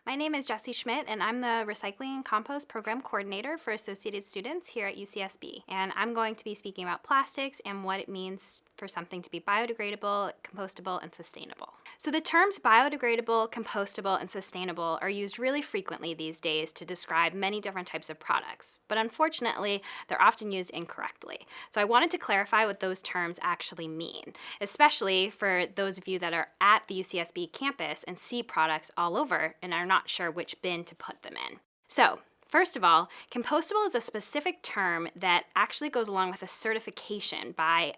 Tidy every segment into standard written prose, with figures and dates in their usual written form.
My name is Jessie Schmitt, and I'm the Recycling and Compost Program Coordinator for Associated Students here at UCSB. And I'm going to be speaking about plastics and what it means for something to be biodegradable, compostable, and sustainable. So the terms biodegradable, compostable, and sustainable are used really frequently these days to describe many different types of products, but unfortunately, they're often used incorrectly. So I wanted to clarify what those terms actually mean, especially for those of you that are at the UCSB campus and see products all over and are not sure which bin to put them in. So, first of all, compostable is a specific term that actually goes along with a certification by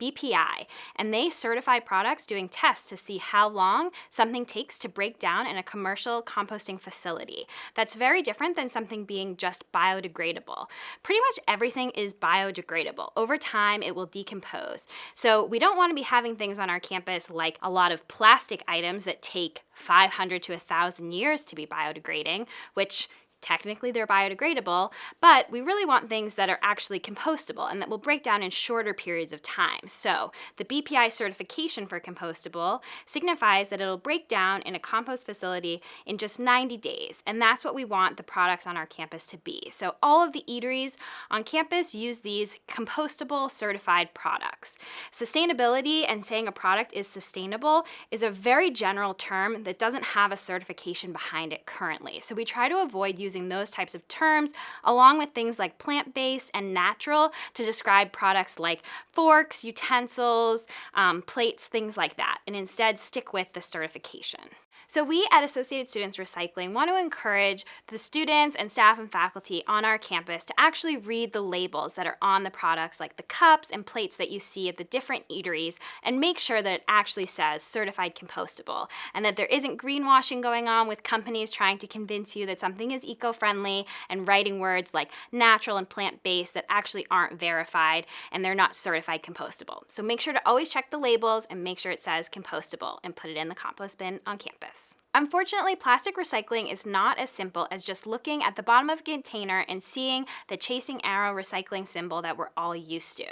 BPI, and they certify products doing tests to see how long something takes to break down in a commercial composting facility. That's very different than something being just biodegradable. Pretty much everything is biodegradable. Over time, it will decompose. So we don't want to be having things on our campus like a lot of plastic items that take 500 to 1,000 years to be biodegrading, which technically they're biodegradable, but we really want things that are actually compostable and that will break down in shorter periods of time. So the BPI certification for compostable signifies that it'll break down in a compost facility in just 90 days, and that's what we want the products on our campus to be. So all of the eateries on campus use these compostable certified products. Sustainability and saying a product is sustainable is a very general term that doesn't have a certification behind it currently. So we try to avoid using those types of terms along with things like plant-based and natural to describe products like forks, utensils, plates, things like that, and instead stick with the certification. So we at Associated Students Recycling want to encourage the students and staff and faculty on our campus to actually read the labels that are on the products like the cups and plates that you see at the different eateries and make sure that it actually says certified compostable and that there isn't greenwashing going on with companies trying to convince you that something is eco-friendly and writing words like natural and plant-based that actually aren't verified and they're not certified compostable. So make sure to always check the labels and make sure it says compostable and put it in the compost bin on campus. Unfortunately, plastic recycling is not as simple as just looking at the bottom of a container and seeing the chasing arrow recycling symbol that we're all used to.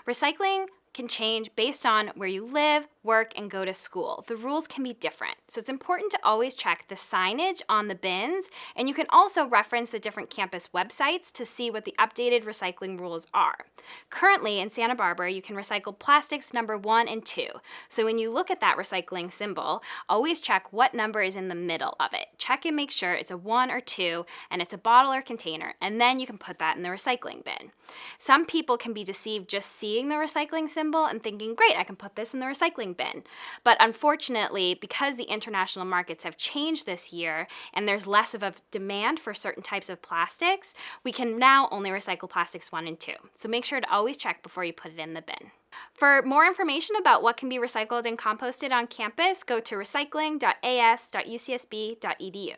Recycling can change based on where you live, work, and go to school. The rules can be different, so it's important to always check the signage on the bins, and you can also reference the different campus websites to see what the updated recycling rules are. Currently in Santa Barbara, you can recycle plastics number 1 and 2, so when you look at that recycling symbol, always check what number is in the middle of it. Check and make sure it's a 1 or 2, and it's a bottle or container, and then you can put that in the recycling bin. Some people can be deceived just seeing the recycling symbol and thinking, great, I can put this in the recycling bin. But unfortunately, because the international markets have changed this year and there's less of a demand for certain types of plastics, we can now only recycle plastics 1 and 2. So make sure to always check before you put it in the bin. For more information about what can be recycled and composted on campus, go to recycling.as.ucsb.edu.